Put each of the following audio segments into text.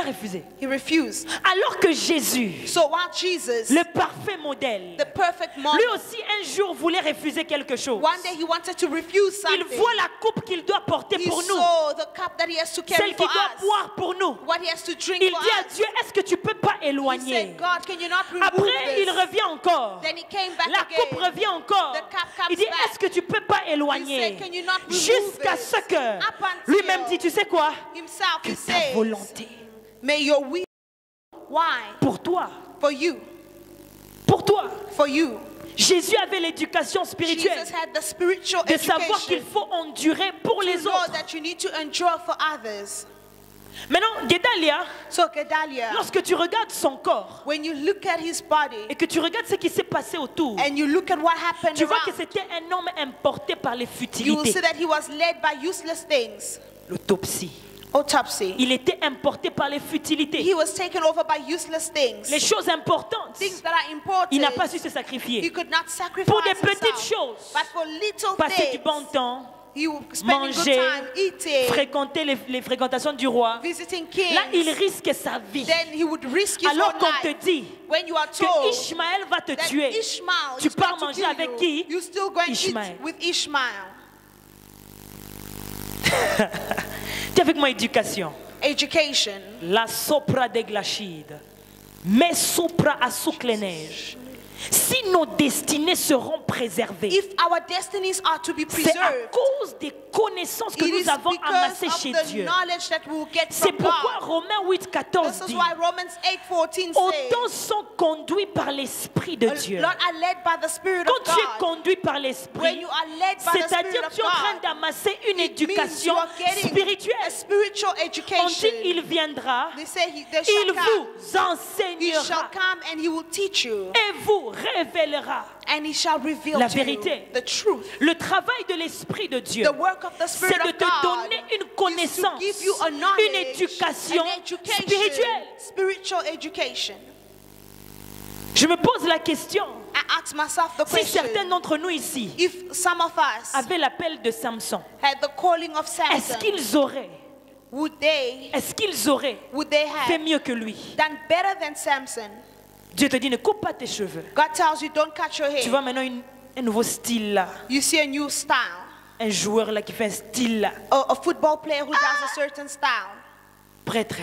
refusé. He refused. Alors que Jésus, So while Jesus, le parfait modèle, the perfect model, lui aussi un jour voulait refuser quelque chose. one day he wanted to refuse Il something. voit la coupe qu'il doit porter He pour nous, saw the cup that he has to carry celle qu'il for doit us, boire pour nous. what he has to drink Il for dit à us. Dieu, est-ce que tu peux pas He éloigner? said, God, can you not remove Après, il this? revient encore. Then he came back La again. coupe revient encore. The cup comes Il dit, back. est-ce que tu peux pas He éloigner? said, can you not remove Jusqu'à this? ce que Up until lui-même dit, tu sais quoi? himself, Que he ta says, volonté may your will. Why? pour toi, For you. pour toi. For you. Jésus avait l'éducation spirituelle Jesus had the spiritual de savoir qu'il education faut endurer pour to les know autres. that you need to endure for others. Maintenant, Guédalia, So Gedalia, lorsque tu regardes son corps when you look at his body et que tu regardes ce qui s'est passé autour, and you look at what happened tu vois que around, c'était un homme importé par les you will futilités. see that he was led by useless things. L'autopsie. Autopsy. Il était importé par les futilités. He was taken over by useless things. Les choses importantes, Things that are important. il n'a pas su se He sacrifier. could not sacrifice Pour des petites himself. choses, But for little passer du things, bon temps, he would spend good manger, time eating, fréquenter les fréquentations du roi. visiting kings. Là, il risque sa vie. Then he would risk his Alors own qu'on te life. dit When you are que told Ishmaël va te that tuer, Ishmael tu is pars going to manger kill avec you, qui? you still going to Ishmael. eat with Ishmael. Tu es avec moi, éducation. Education. La sopra de glachide, mais sopra à soucleneige. Si nos destinées seront préservées, If our destinies are to be c'est à preserved, cause des connaissances que it nous is avons because amassées of chez the Dieu. knowledge that we will get C'est from pourquoi God. Romains 8,14 This is dit, why Romans 8:14 autant says, sont conduits par l'Esprit de a Dieu. lot are led by the Spirit Quand of tu es God. conduit par When l'Esprit, you are led by the c'est-à-dire Spirit tu es en of train God, d'amasser une it means you éducation are getting a spirituelle. spiritual On dit, education. il viendra, They say they il shall come. vous He shall enseignera come and he will teach you. et vous révélera And he shall reveal la to you vérité. the truth. Le travail de l'Esprit de Dieu, The work of the c'est Spirit de of te God donner une is to connaissance, give you a knowledge, une éducation an education, spirituelle. spiritual education. Je me pose la question, I ask myself the si certains question, d'entre nous ici if some of us avaient l'appel de Samson, had the calling of est-ce Samson, qu'ils auraient would they fait have mieux que lui? done better than Samson? Dieu te dit, ne coupe pas tes cheveux. God tells you don't cut your Tu vois hair. maintenant un nouveau style là, You see a new style. un joueur là qui fait un style là, A football player who does a certain style. prêtre.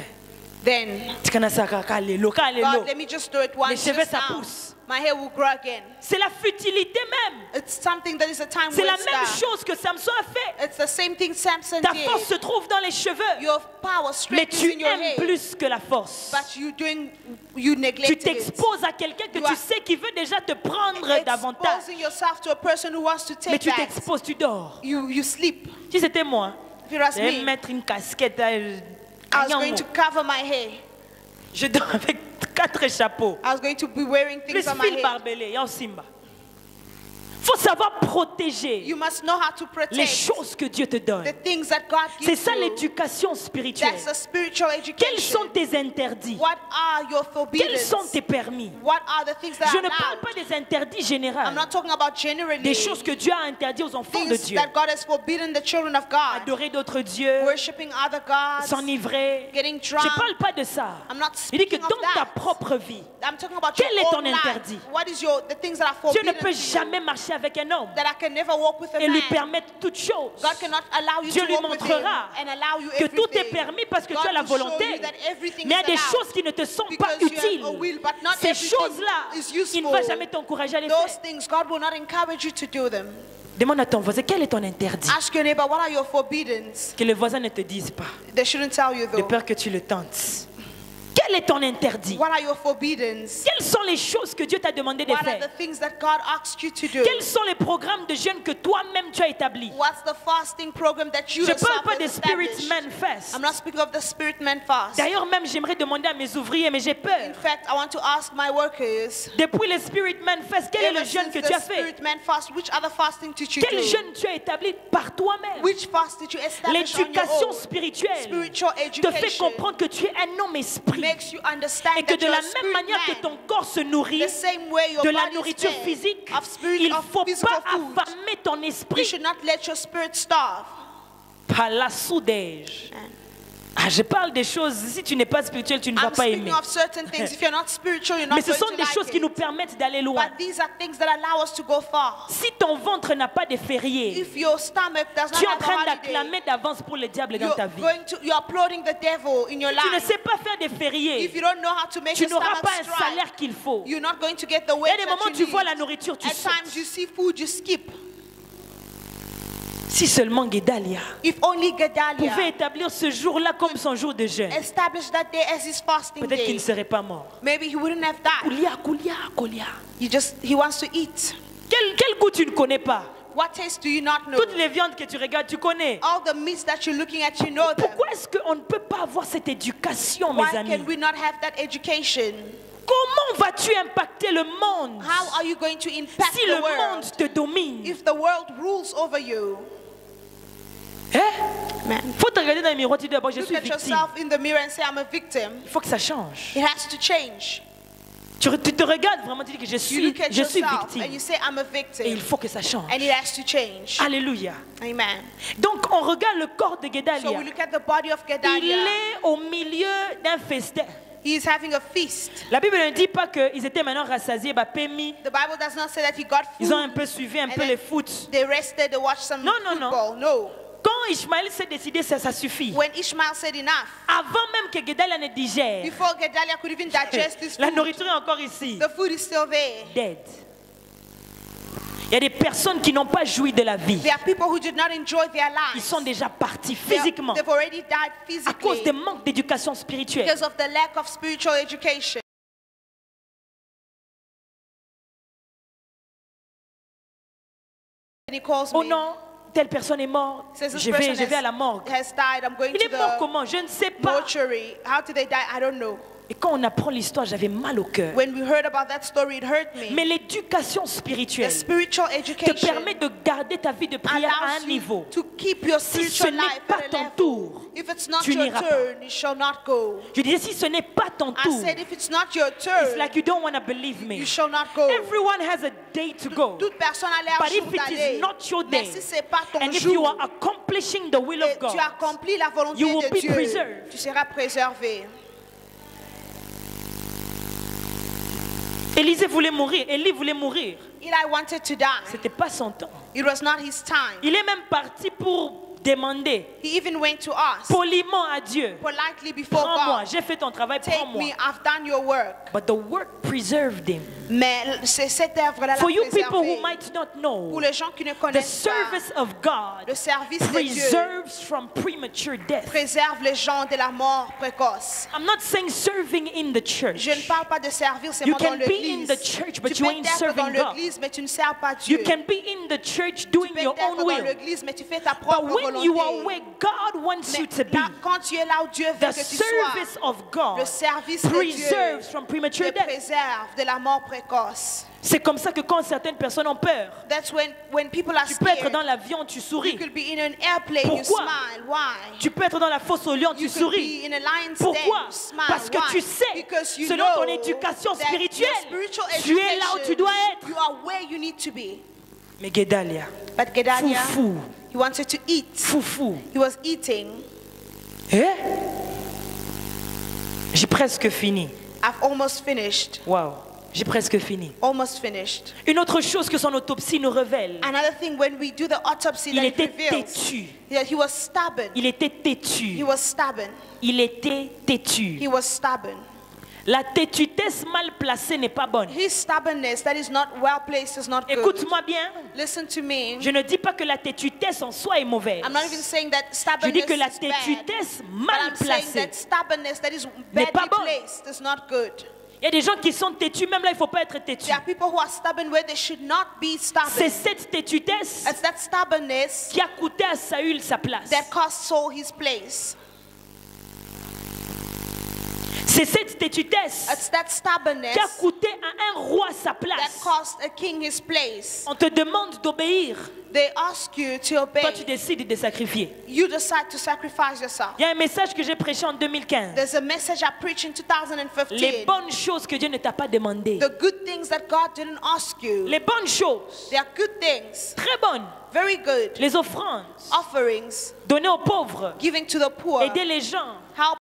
Then, Tu connais ça, kalelo. God, let me just do it Les once. cheveux, Just ça now. pousse. My hair will grow again. C'est la futilité même. It's something that is a time C'est la waster. même chose que Samson a fait. It's the same thing Samson Ta force se did. trouve dans les cheveux. Your power, Mais strength is tu in your aimes hair. plus que la force. But you Tu neglect it. t'exposes à quelqu'un que You tu are sais qui veut déjà te prendre davantage. Exposing yourself to a person who wants to Mais take tu that. t'exposes, tu dors. You sleep. Si c'était moi, If it was je vais me, mettre une casquette. I was going to cover my hair. Je dors avec 4 chapeaux. I was going to be wearing Plus things on my fil head. barbelé, et en simba. Faut savoir protéger You must know how to les protect choses que Dieu te donne. the things that God C'est gives ça you. l'éducation spirituelle. That's a spiritual Quels sont education. tes interdits? What are your Quels sont forbiddings? tes permis? What are the things that Je are ne parle allowed? pas des interdits I'm généraux, not talking about generally des choses que Dieu a interdites aux enfants de things Dieu. that God has forbidden the children of God. Adorer d'autres dieux, Worshipping other gods. s'enivrer. Getting Je drunk. ne parle pas de ça. I'm not Il dit que speaking of dans ta that. propre vie, I'm talking about Quel est your ton own life. interdit? What is the things that are Dieu forbidden ne peut to you? jamais marcher avec un homme That I can never walk with a et lui man. permettre toutes choses. God cannot allow you Dieu to lui walk with him montrera and allow you que tout est everything. permis parce que God tu as la will show volonté. you that everything Mais il y a is des allowed choses qui ne te sont pas because you have utiles. a will, but not Ces everything choses-là, is il ne va useful. jamais t'encourager à les Those faire. things, God will not encourage you to do them. Demande à ton voisin, quel est ton interdit? Ask your neighbor, what are your forbiddings? Que le voisin ne te dise pas, They shouldn't tell you de though. peur que tu le tentes. Quel est ton interdit? What are your forbiddings? Quelles sont les choses que Dieu t'a demandé de What are faire? the things that God asked you to do? Quels sont les programmes de jeûne que toi-même tu as établis? What's the fasting program that you Je ne parle yourself pas have des Spirit established? Man Fest. I'm not speaking of the Spirit Man fast. D'ailleurs, même j'aimerais demander à mes ouvriers, mais j'ai peur. In fact, I want to ask my workers, Depuis le Spirit Man Fest, quel est le ever jeûne since que the tu as fait? Spirit Man fast, which other fasting did you Quel do? jeûne tu as établi par toi-même? Which fast did you establish on your L'éducation own? spirituelle Spiritual te fait education comprendre que tu es un homme esprit makes you understand et que that de you're la a même spirit manière que man. ton corps se nourrit The same way your de la body is nourriture fed physique, of spirit, il ne of faut physical pas food. affamer ton You esprit should not let your spirit starve. par la soudège. Ah, je parle des choses, si tu n'es pas spirituel, tu ne vas I'm pas speaking aimer. of certain things. If you're not spiritual, you're Mais not ce going sont to des choses like qui nous it. permettent d'aller loin. But these are things that allow us to go far. Si ton ventre n'a pas de férié, If your stomach does not tu es en have a train holiday, d'acclamer d'avance pour le diable dans ta vie. you're applauding the devil in your Tu ne life. sais pas faire des fériés, If you don't know how to make tu your n'auras pas pas un salaire qu'il faut. you're not going to get the Il y wage a des that moments où you tu vois need. la nourriture, tu At sautes. times you see food, you skip. Si seulement Guédalia If only pouvait Gedalia établir ce jour-là comme son jour de jeûne, established that day as his fasting peut-être qu'il day, ne serait pas mort. maybe he wouldn't have died. Koulia. He wants to eat. Quel goût tu ne connais pas? What taste do you not know? Toutes les viandes que tu regardes, tu connais. All the meats that you're looking at, you know them. Pourquoi est-ce qu'on ne peut pas avoir cette éducation, mes Why amis? can we not have that education? Comment vas-tu impacter le monde How are you going to impact si the le monde world te domine? if the world rules over you? Man. Faut te regarder dans le miroir, tu dis d'abord je Look suis at victime. yourself in the mirror and say, I'm a victim. Il faut que ça change. It has to change. Tu te regardes vraiment, tu dis que je You suis look at yourself and victime. you say, I'm a Et il victim. faut que ça change. And it has to change. Alléluia. Amen. Donc on regarde le corps de So Guédalia. we look at the body of Il Gedalia. est au milieu d'un festin. He is having a feast. La Bible ne dit pas qu'ils étaient maintenant rassasiés, pémis. The Bible does not say that he got Ils ont un food. peu suivi un And peu then les foot. They rested, they watched some Non, non, non. football. No. Quand Ishmaël s'est décidé, ça suffit. When Ishmael said enough, Avant même que Guédalia ne digère, before Gedalia could even digest this la food, nourriture est encore ici. the food is still there. Dead. Il y a des personnes qui n'ont pas joui de la vie. There are people who did not enjoy their Ils lives. sont déjà partis physiquement They've already died à cause physically des manques d'éducation spirituelle. because of the lack of spiritual education. And he calls Oh me. non, telle personne est morte. Says this Je person vais à la morgue. has died. I'm going Il to est mort the comment? Je ne sais pas. mortuary. How did they die? I don't know. Et quand on apprend l'histoire, j'avais mal au cœur. When we heard about that story, it hurt me. Mais l'éducation The spirituelle spiritual te education permet de garder ta vie de prière à un allows niveau. you to keep your Si ce spiritual n'est life pas at a ton level. tour, If it's not tu your n'iras pas. turn, you shall not go. Je disais, si ce n'est pas ton I tour, said, if it's not your it's turn, like you don't want to believe me. you shall not go. Everyone has a day to go. Toute personne a l'air But if jour it d'aller. is not your Mais day, si c'est pas ton and if you jour, are accomplishing the will et of God, tu accomplis la volonté you will de be Dieu, preserved. tu seras préservé. Élisée voulait mourir, Élie voulait mourir. Eli wanted to die. C'était pas son temps. It was not his time. Il est même parti pour demander He even went to ask poliment à Dieu, politely before prends-moi, God, j'ai fait ton travail, take prends-moi. me, I've done your work. But the work preserved him. Mais cette œuvre-là l'a For you people préservé. who might not know, Pour les gens qui ne the connaissent pas, service of God le service de Dieu preserves from premature death. préserve les gens de la mort précoce. I'm not saying serving in the church. Je ne parle pas de servir You seulement dans can be in l'église. the church, but Tu you peux ain't être dans serving God. l'église, mais tu ne sers pas Dieu. You can be in the church Tu doing peux your être own dans will. l'église, mais tu fais ta But propre when you are volonté. where God wants you Mais to be, là, quand tu es là où Dieu veut the que tu service sois, of God le service de preserves Dieu from premature te death. préserve de la mort précoce. C'est comme ça que quand certaines personnes ont peur, That's when people are tu peux être scared. dans l'avion, tu You souris. could be in an airplane, you Pourquoi? smile. Why? Tu peux être dans la fosse au lion, tu You could souris. be in a lion's den, Pourquoi? you smile. Parce que Why? tu sais, Because you selon know ton éducation that spirituelle, your spiritual tu es là où tu dois education, être. You are where you need to be. Mais Guédalia, But Gedalia, foufou, he wanted to eat. foufou. He was eating. J'ai presque fini. I've almost finished. Wow, j'ai presque fini. Almost finished. Une autre chose que son autopsie nous révèle, Another thing, when we do the autopsy, il that it était reveals têtu. that he was stubborn. Il était He têtu. was stubborn. Il était têtu. He was stubborn. La têtutesse mal placée n'est pas bonne. His stubbornness that is not well placed is not good. Écoute-moi bien. Listen to me. Je ne dis pas que la têtutesse en soi est mauvaise. I'm not even saying that Je stubbornness dis que la is bad. têtutesse But mal I'm saying placée. that stubbornness that is N'est pas badly bonne. placed is not good. Il y a des gens qui sont têtus, même là il ne faut pas être têtu. There are people who are stubborn where they should not be C'est stubborn. cette têtutesse It's that stubbornness qui a coûté à Saül sa place. that cost Saul his place. C'est cette têtudesse It's that stubbornness qui a coûté à un roi sa that place. cost a king his place. On te demande d'obéir. They ask you to Toi, obey. tu décides de sacrifier. You decide to sacrifice yourself. Il y a un message que j'ai prêché en 2015. There's a message I preached in Les 2015. bonnes choses que Dieu ne t'a pas demandées. The good things that God didn't ask you. Les bonnes choses, They are good things. très bonnes. Very good. Les offrandes, Offerings. donner aux pauvres, Giving to the poor. aider les gens, Help